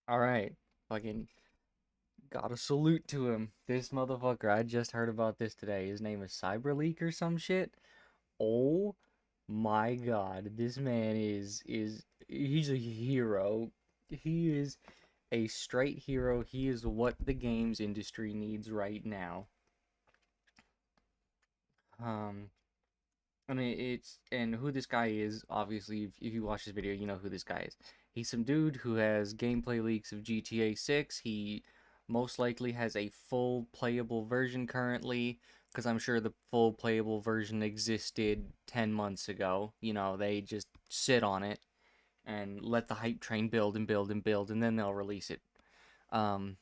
All right, fucking gotta salute to him. This motherfucker, I just heard about this today. His name is Cyberleek or some shit. Oh my god, this man is he's a hero. He is a straight hero. He is what the games industry needs right now. Um, I mean, and who this guy is, obviously, if you watch this video, you know who this guy is. He's some dude who has gameplay leaks of GTA 6. He most likely has a full playable version currently, because I'm sure the full playable version existed 10 months ago. You know, they just sit on it and let the hype train build and build and build, and then they'll release it. Um,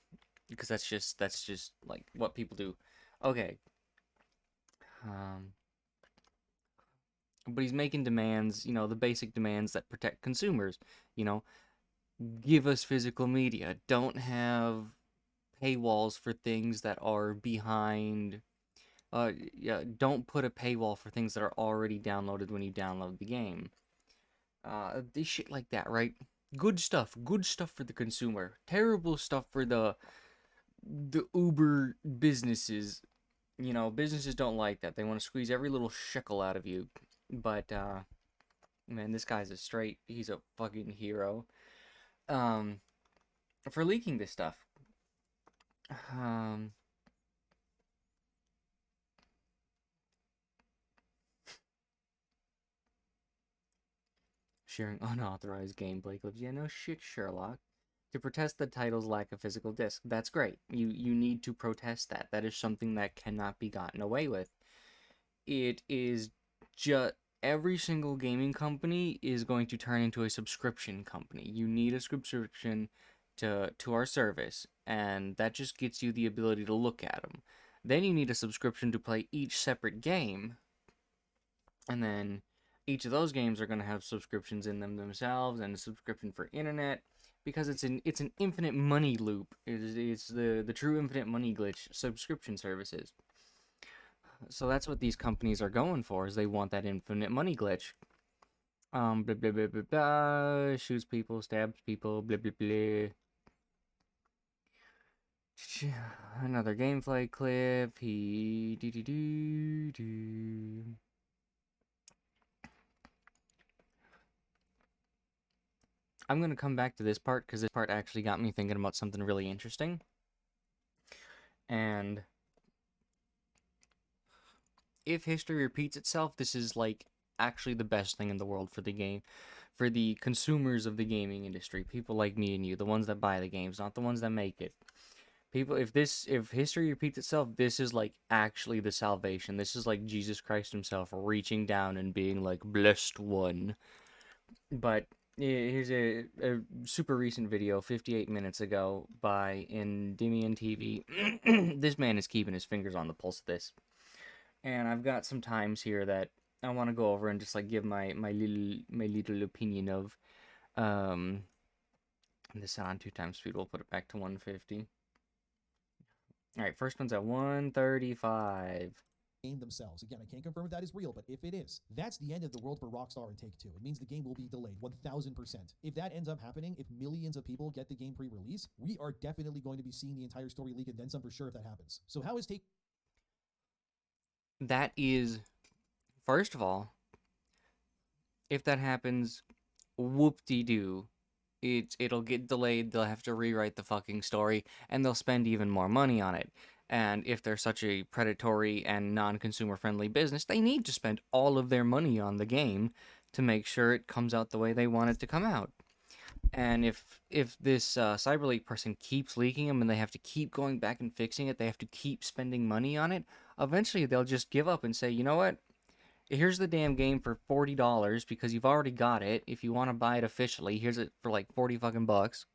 because that's just like what people do. Okay. Um, but he's making demands, the basic demands that protect consumers. You know, give us physical media. Don't have paywalls for things that are behind. Yeah, don't put a paywall for things that are already downloaded when you download the game. This shit like that, right? Good stuff for the consumer. Terrible stuff for the Uber businesses. Businesses don't like that. They want to squeeze every little shekel out of you. But man, this guy's he's a fucking hero. Um, for leaking this stuff. Um, Sharing unauthorized gameplay clips. Yeah, no shit, Sherlock. To protest the title's lack of physical disc. That's great. You need to protest that. That is something that cannot be gotten away with. It is just every single gaming company is going to turn into a subscription company. You need a subscription to our service, and that just gets you the ability to look at them. Then you need a subscription to play each separate game, and then each of those games are going to have subscriptions in them themselves, and a subscription for internet, because it's an infinite money loop. It's the true infinite money glitch subscription services. So that's what these companies are going for, is they want that infinite money glitch. Blah blah blah blah blah. Shoots people, stabs people, blah blah blah. Another gameplay clip. He do do do do. I'm gonna come back to this part because this part actually got me thinking about something really interesting. And if history repeats itself, this is like actually the best thing in the world for the consumers of the gaming industry, people like me and you, the ones that buy the games, not the ones that make it. People, if history repeats itself, this is like actually the salvation. This is like Jesus Christ himself reaching down and being like, blessed one. But here's a super recent video, 58 minutes ago, by Endymion TV. This man is keeping his fingers on the pulse of this. And I've got some times here that I want to go over and just like give my little opinion of. Um, this on 2 times speed. We'll put it back to 150. All right, first one's at 135. Game themselves. Again, I can't confirm if that is real, but if it is, that's the end of the world for Rockstar and Take-Two. It means the game will be delayed 1000%. If that ends up happening, if millions of people get the game pre-release, we are definitely going to be seeing the entire story leak and then some for sure if that happens. So how is Take That is, first of all, if that happens, whoop-de-doo. It'll get delayed, they'll have to rewrite the fucking story, and they'll spend even more money on it. And if they're such a predatory and non-consumer friendly business, they need to spend all of their money on the game to make sure it comes out the way they want it to come out. And if this Cyberleak person keeps leaking them and they have to keep going back and fixing it, they have to keep spending money on it, eventually they'll just give up and say, you know what? Here's the damn game for $40 because you've already got it. If you want to buy it officially, here's it for like 40 fucking bucks.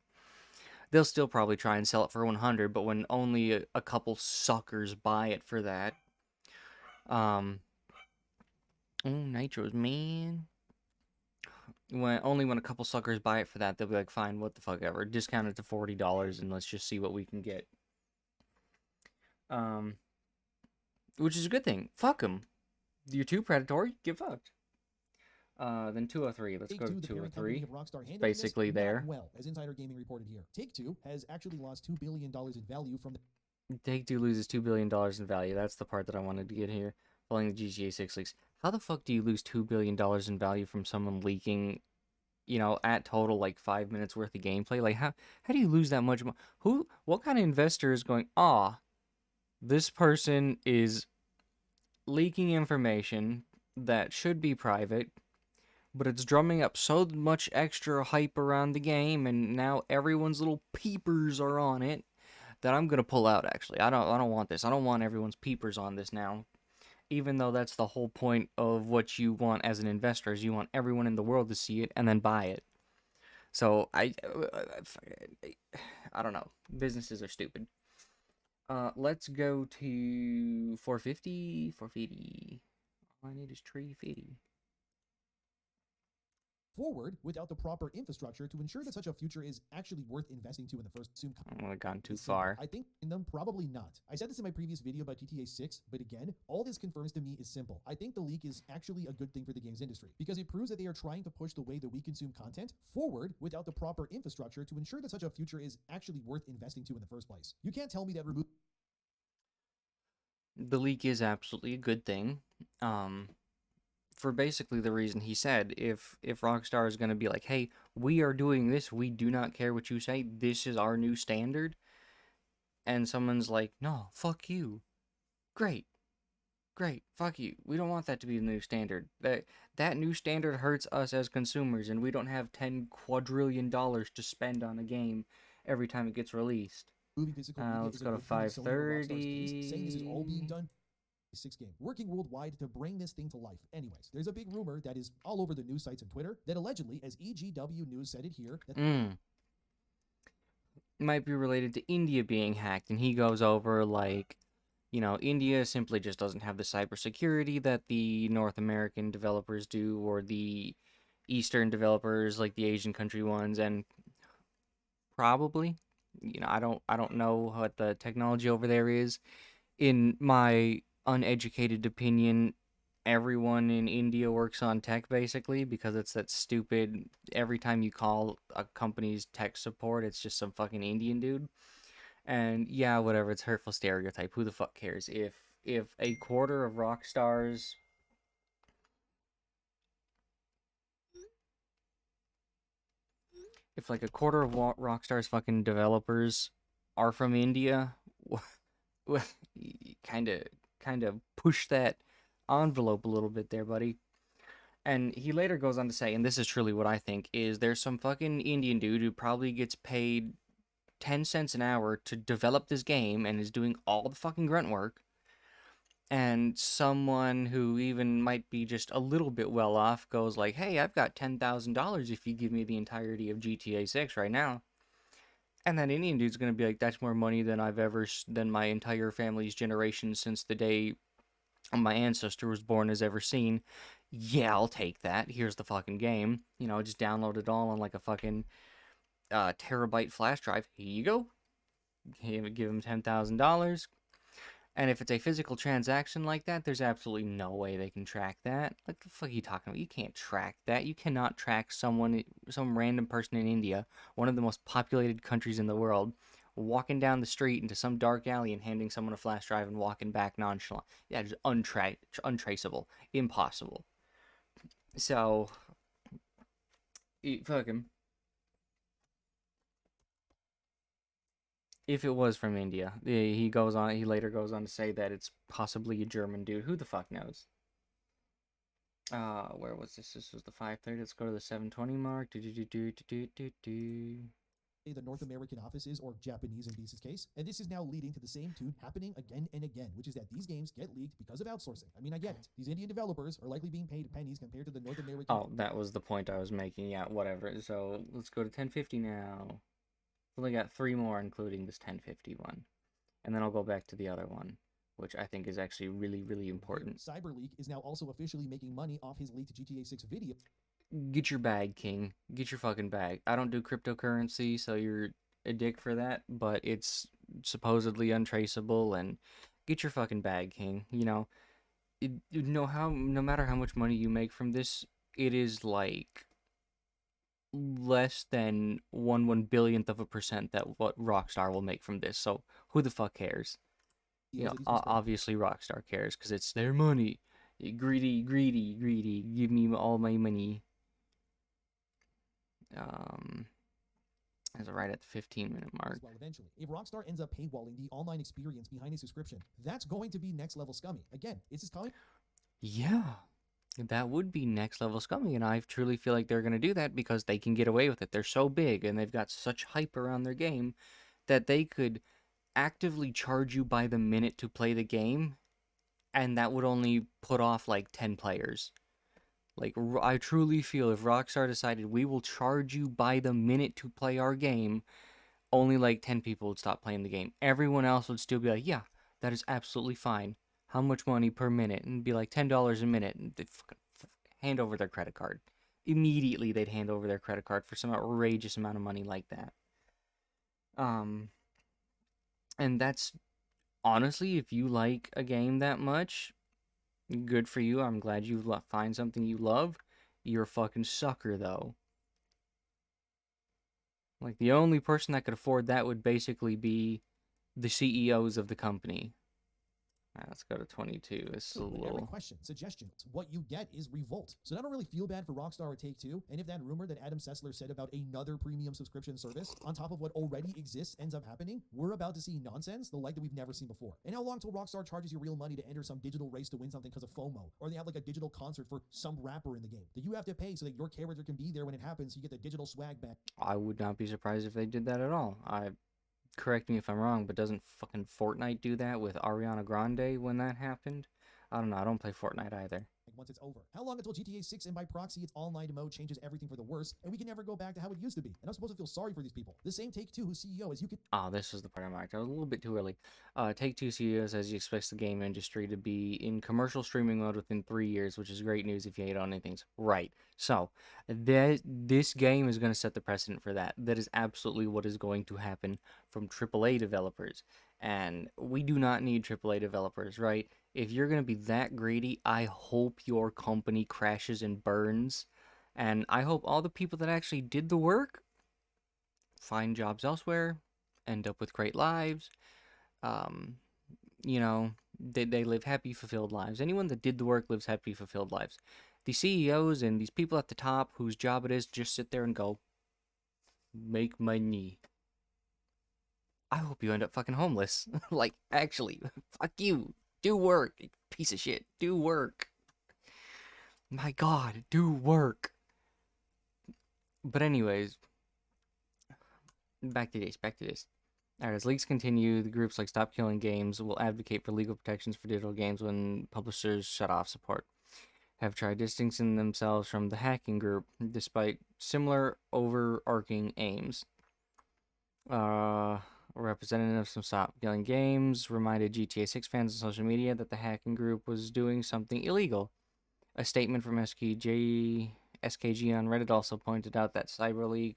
They'll still probably try and sell it for 100, but when only a couple suckers buy it for that, um, oh, nitros, man. When a couple suckers buy it for that, they'll be like, fine, what the fuck ever, discount it to $40 and let's just see what we can get. Um, which is a good thing. Fuck them. You're too predatory. Get fucked. Then 203. Let's go to Take-Two, the parent company 203. of Rockstar, It's handling this basically not there. well, as Insider Gaming reported here. Take-Two has actually lost $2 billion in value from the Take-Two loses $2 billion in value. That's the part that I wanted to get here. Following the GTA 6 leaks. How the fuck do you lose $2 billion in value from someone leaking, at total like 5 minutes worth of gameplay? Like how do you lose that much? What kind of investor is going, this person is leaking information that should be private, but it's drumming up so much extra hype around the game, and now everyone's little peepers are on it that I'm gonna pull out. Actually, I don't want this. I don't want everyone's peepers on this now. Even though that's the whole point of what you want as an investor, is you want everyone in the world to see it and then buy it. So I don't know. Businesses are stupid. Let's go to 450. 450. All I need is 350. forward without the proper infrastructure to ensure that such a future is actually worth investing to in the first assume I've gone too is simple. far. I think in them probably not. I said this in my previous video about GTA 6, but again, all this confirms to me is simple. I think the leak is actually a good thing for the games industry because it proves that they are trying to push the way that we consume content forward without the proper infrastructure to ensure that such a future is actually worth investing to in the first place. You can't tell me that remove The leak is absolutely a good thing. Um, for basically the reason he said, if Rockstar is going to be like, hey, we are doing this, we do not care what you say, this is our new standard, and someone's like, no, fuck you, great, great, fuck you, we don't want that to be the new standard. That new standard hurts us as consumers, and we don't have $10 quadrillion to spend on a game every time it gets released. moving physical media Let's is a go to good thing in Sony or Rockstar's case, saying this is all being 530. done 6 game, working worldwide to bring this thing to life. Anyways, there's a big rumor that is all over the news sites and Twitter that allegedly, as EGW News said it here, that Might be related to India being hacked, and he goes over like, India simply just doesn't have the cybersecurity that the North American developers do, or the Eastern developers, like the Asian country ones, and probably, I don't know what the technology over there is. In my uneducated opinion, everyone in India works on tech basically because it's that stupid. Every time you call a company's tech support, it's just some fucking Indian dude. And yeah, whatever, it's hurtful stereotype. Who the fuck cares? If a quarter of Rockstar's if like a quarter of Rockstar's fucking developers are from India, well, kind of push that envelope a little bit there, buddy. And he later goes on to say, and this is truly what I think, is there's some fucking Indian dude who probably gets paid 10 cents an hour to develop this game and is doing all the fucking grunt work, and someone who even might be just a little bit well off goes like, "Hey, I've got $10,000 if you give me the entirety of GTA 6 right now." And that Indian dude's gonna be like, "That's more money than than my entire family's generation since the day my ancestor was born has ever seen." Yeah, I'll take that. Here's the fucking game. Just download it all on like a fucking terabyte flash drive. Here you go. Give him $10,000. And if it's a physical transaction like that, there's absolutely no way they can track that. Like, the fuck are you talking about? You can't track that. You cannot track some random person in India, one of the most populated countries in the world, walking down the street into some dark alley and handing someone a flash drive and walking back nonchalant. Yeah, just untraceable. Impossible. So, fuck him. If it was from India, he later goes on to say that it's possibly a German dude. Who the fuck knows? Where was this? This was the 530. Let's go to the 720 mark. Do do do do do do do. the North American offices or Japanese in Beast's case. And this is now leading to the same tune happening again and again, which is that these games get leaked because of outsourcing. I mean, I get it. These Indian developers are likely being paid pennies compared to the North American. Oh, that was the point I was making. Yeah, whatever. So let's go to 1050 now. Only got three more, including this 1050 one, and then I'll go back to the other one, which I think is actually really, really important. Cyberleek is now also officially making money off his leaked GTA 6 video. Get your bag, King. Get your fucking bag. I don't do cryptocurrency, so you're a dick for that, but it's supposedly untraceable, and get your fucking bag, King. No matter how much money you make from this, it is like less than one billionth of a percent that what Rockstar will make from this. So who the fuck cares? You know, CEOs of these conspiracy. obviously Rockstar cares because it's their money. Greedy, greedy, greedy. Give me all my money. Um, is it right at the 15-minute mark? As well, eventually, if Rockstar ends up paywalling the online experience behind a subscription, that's going to be next level scummy. Again, is this coming? Yeah, that would be next level scummy, and I truly feel like they're gonna do that because they can get away with it. They're so big and they've got such hype around their game that they could actively charge you by the minute to play the game, and that would only put off like 10 players. Like, I truly feel if Rockstar decided we will charge you by the minute to play our game, only like 10 people would stop playing the game. Everyone else would still be like, yeah, that is absolutely fine. How much money per minute? And be like $10 a minute. And they'd fucking hand over their credit card. Immediately, they'd hand over their credit card for some outrageous amount of money like that. Um, and that's honestly, if you like a game that much, good for you. I'm glad you find something you love. You're a fucking sucker, though. Like, the only person that could afford that would basically be the CEOs of the company. Let's go to 22. It's a But every little. question, suggestion, what you get is revolt. So I don't really feel bad for Rockstar or Take-Two. And if that rumor that Adam Sessler said about another premium subscription service on top of what already exists ends up happening, we're about to see nonsense the like that we've never seen before. And how long till Rockstar charges you real money to enter some digital race to win something because of FOMO? Or they have like a digital concert for some rapper in the game that you have to pay so that your character can be there when it happens so you get the digital swag back. I would not be surprised if they did that at all. Correct me if I'm wrong, but doesn't fucking Fortnite do that with Ariana Grande when that happened? I don't know. I don't play Fortnite either. Once it's over. How long until GTA 6 and by proxy its online mode changes everything for the worse and we can never go back to how it used to be? And I'm supposed to feel sorry for these people. The same Take-Two whose CEO is you can. Oh, this is the part I marked. I was a little bit too early. Take-Two CEO says he expects the game industry to be in commercial streaming mode within 3 years, which is great news if you hate on anything. Right. So, this game is going to set the precedent for that. That is absolutely what is going to happen from AAA developers. And we do not need AAA developers, right? If you're going to be that greedy, I hope your company crashes and burns. And I hope all the people that actually did the work find jobs elsewhere, end up with great lives. Um, they live happy, fulfilled lives. Anyone that did the work lives happy, fulfilled lives. The CEOs and these people at the top whose job it is to just sit there and go, make money. I hope you end up fucking homeless. Like, actually, fuck you. Do work, piece of shit. Do work. My god, do work. But anyways, back to this. Alright, as leaks continue, the groups like Stop Killing Games will advocate for legal protections for digital games when publishers shut off support. Have tried distancing themselves from the hacking group despite similar overarching aims. A representative from Stop Killing Games reminded GTA 6 fans on social media that the hacking group was doing something illegal. A statement from SKG on Reddit also pointed out that Cyberleek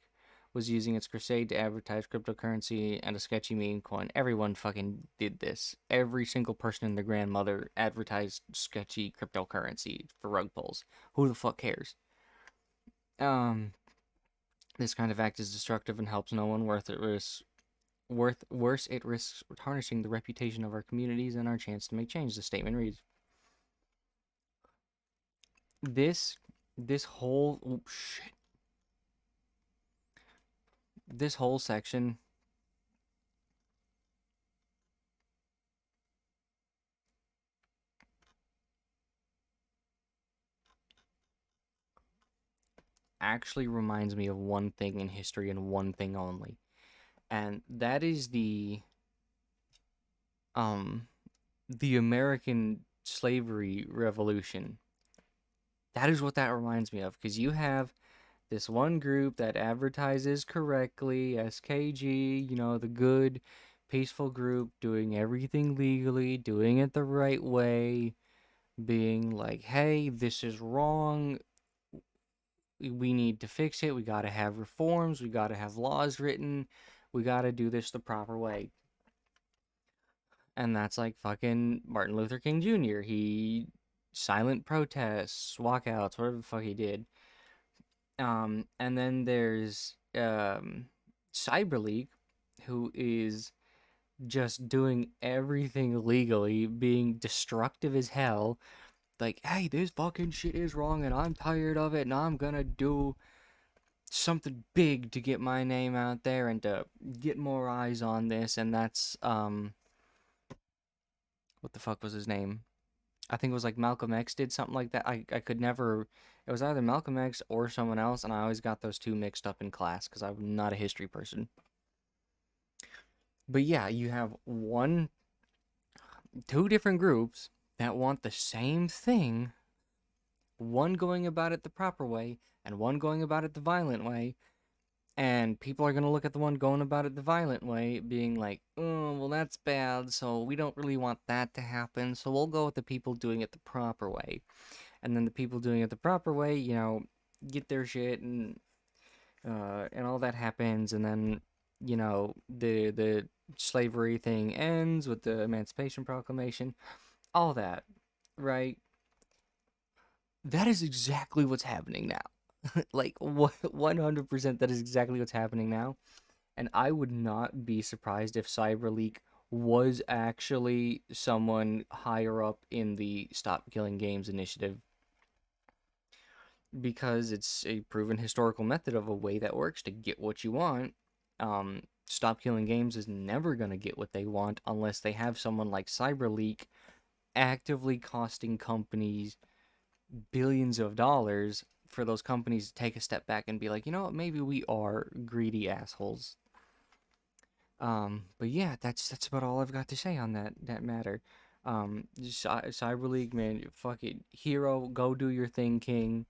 was using its crusade to advertise cryptocurrency and a sketchy meme coin. Everyone fucking did this. Every single person and their grandmother advertised sketchy cryptocurrency for rug pulls. Who the fuck cares? Um, this kind of act is destructive and helps no one worse, it risks tarnishing the reputation of our communities and our chance to make change. The statement reads: This this whole shit. This whole section actually reminds me of one thing in history and one thing only. And that is um the American slavery revolution. That is what that reminds me of, because you have this one group that advertises correctly, SKG, the good, peaceful group, doing everything legally, doing it the right way, being like, hey, this is wrong. We need to fix it. We got to have reforms. We got to have laws written. We got to do this the proper way. And that's like fucking Martin Luther King Jr. He silent protests, walkouts, whatever the fuck he did. And then there's Cyberleek, who is just doing everything legally, being destructive as hell. Like, hey, this fucking shit is wrong, and I'm tired of it, and I'm gonna do something big to get my name out there and to get more eyes on this. And that's what the fuck was his name? I think it was like Malcolm X did something like that. I could never. It was either Malcolm X or someone else, and I always got those two mixed up in class because I'm not a history person. But yeah, you have two different groups that want the same thing, one going about it the proper way and one going about it the violent way. And people are going to look at the one going about it the violent way, being like, oh, well, that's bad, so we don't really want that to happen, so we'll go with the people doing it the proper way. And then the people doing it the proper way, get their shit, and all that happens, and then, the slavery thing ends with the Emancipation Proclamation, all that, right? That is exactly what's happening now. Like, 100% that is exactly what's happening now. And I would not be surprised if Cyberleak was actually someone higher up in the Stop Killing Games initiative, because it's a proven historical method of a way that works to get what you want. Stop Killing Games is never going to get what they want unless they have someone like Cyberleak actively costing companies billions of dollars for those companies to take a step back and be like, you know what, maybe we are greedy assholes. But yeah, that's about all I've got to say on that matter. Cyberleague, man, fuck it, hero, go do your thing, king.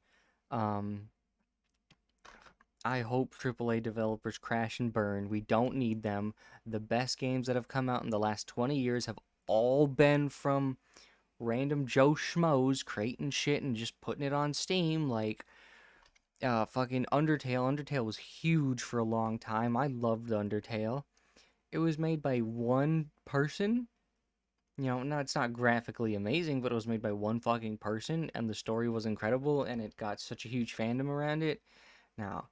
Um, I hope AAA developers crash and burn. We don't need them. The best games that have come out in the last 20 years have all been from random Joe Schmoes creating shit and just putting it on Steam. Like, fucking Undertale. Undertale was huge for a long time. I loved Undertale. It was made by one person. No, it's not graphically amazing, but it was made by one fucking person, and the story was incredible, and it got such a huge fandom around it. Now,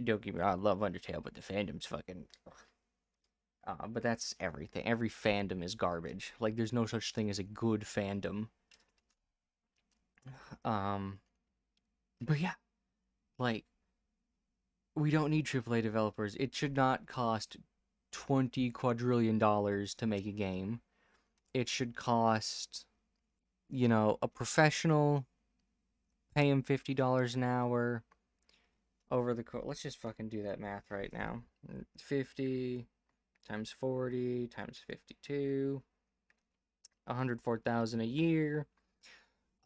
don't get me wrong, I love Undertale, but the fandom's fucking. But that's everything. Every fandom is garbage. Like, there's no such thing as a good fandom. Um, but yeah, like, we don't need AAA developers. It should not cost 20 quadrillion dollars to make a game. It should cost, a professional, pay him $50 an hour over the course. Let's just fucking do that math right now. 50 times 40 times 52, 104,000 a year.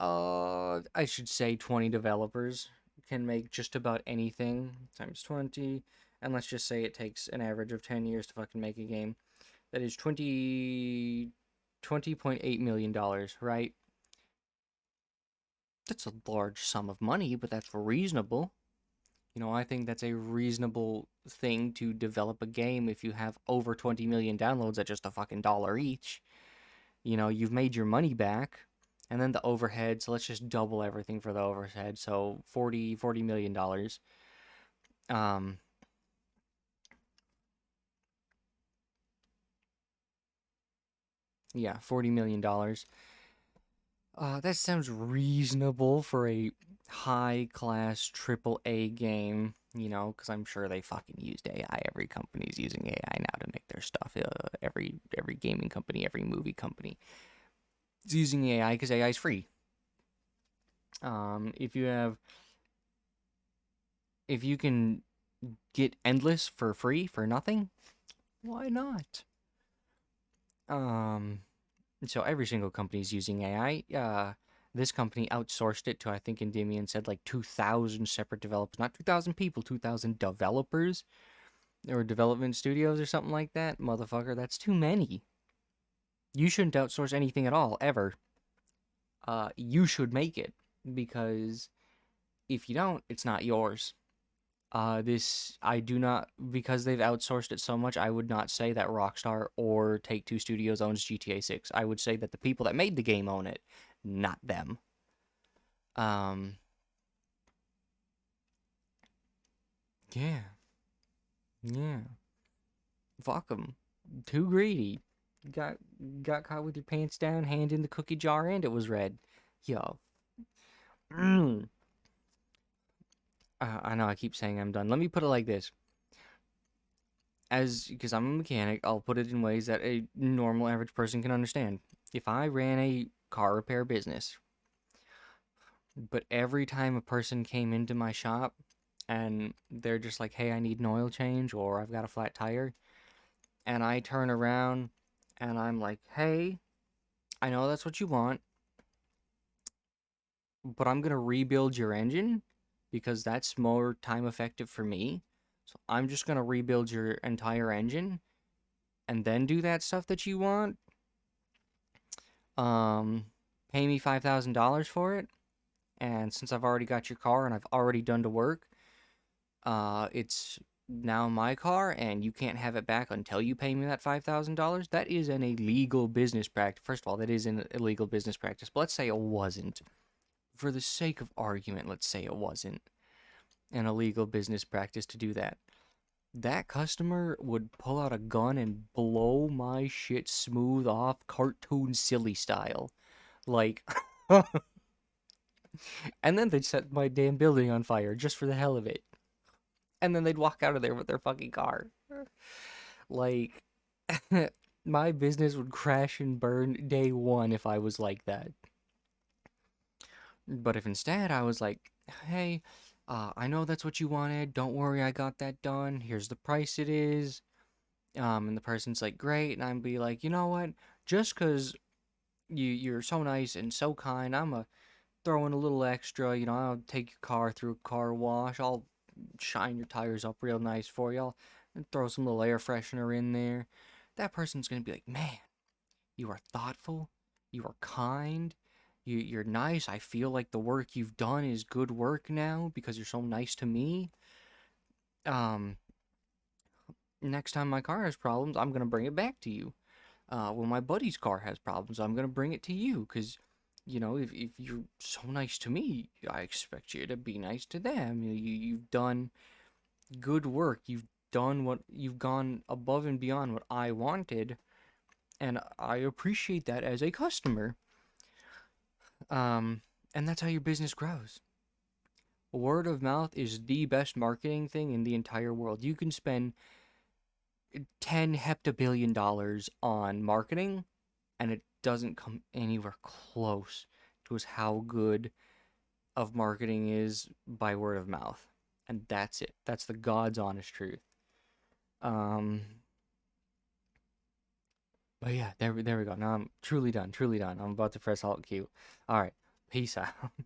I should say 20 developers can make just about anything times 20, and let's just say it takes an average of 10 years to fucking make a game. That is $20.8 million, right? That's a large sum of money, but that's reasonable. I think that's a reasonable thing to develop a game if you have over 20 million downloads at just a fucking dollar each. You've made your money back. And then the overhead, so let's just double everything for the overhead. So $40 million. Um, yeah, $40 million. That sounds reasonable for a high class triple A game, because I'm sure they fucking used AI. Every company's using AI now to make their stuff. Every gaming company, every movie company is using AI because AI is free. If you can get endless for free for nothing, why not? Um, so every single company is using AI. This company outsourced it to, I think Endymion said, like 2,000 separate developers, not 2,000 people, 2,000 developers or development studios or something like that. Motherfucker, that's too many. You shouldn't outsource anything at all, ever. You should make it, because if you don't, it's not yours. This I do not, because they've outsourced it so much. I would not say that Rockstar or Take Two Studios owns GTA 6. I would say that the people that made the game own it, not them. Um, yeah, yeah. Fuck them. Too greedy. Got got caught with your pants down, hand in the cookie jar, and it was red. Yo. Mm. I know I keep saying I'm done. Let me put it like this. As because I'm a mechanic, I'll put it in ways that a normal average person can understand. If I ran a car repair business, but every time a person came into my shop and they're just like, "Hey, I need an oil change," or "I've got a flat tire," and I turn around and I'm like, "Hey, I know that's what you want, but I'm gonna rebuild your engine because that's more time effective for me. So I'm just gonna rebuild your entire engine and then do that stuff that you want. Um, Pay me $5,000 for it. And since I've already got your car and I've already done the work, it's now my car, and you can't have it back until you pay me that $5,000. That is an illegal business practice. First of all, that is an illegal business practice. But let's say it wasn't. For the sake of argument, let's say it wasn't an illegal business practice to do that. That customer would pull out a gun and blow my shit smooth off, cartoon silly style. Like, and then they'd set my damn building on fire just for the hell of it. And then they'd walk out of there with their fucking car. Like, my business would crash and burn day one if I was like that. But if instead I was like, hey, I know that's what you wanted. Don't worry, I got that done. Here's the price it is. And the person's like, great. And I'd be like, you know what? Just because you're so nice and so kind, I'm a throw in a little extra. You know, I'll take your car through a car wash. I'll shine your tires up real nice for you. I'll throw some little air freshener in there. That person's gonna be like, man, you are thoughtful. You are kind. You're nice. I feel like the work you've done is good work now because you're so nice to me. Um, Next time my car has problems, I'm gonna bring it back to you. When my buddy's car has problems, I'm gonna bring it to you because, you know, if you're so nice to me, I expect you to be nice to them. You've done good work. You've done what you've gone above and beyond what I wanted, and I appreciate that as a customer. Um, and that's how your business grows. Word of mouth is the best marketing thing in the entire world. You can spend 10 heptabillion dollars on marketing, and it doesn't come anywhere close to as how good of marketing is by word of mouth. And that's it. That's the God's honest truth. Um, but yeah, there we go. Now I'm truly done. Truly done. I'm about to press Alt Q. All right. Peace out.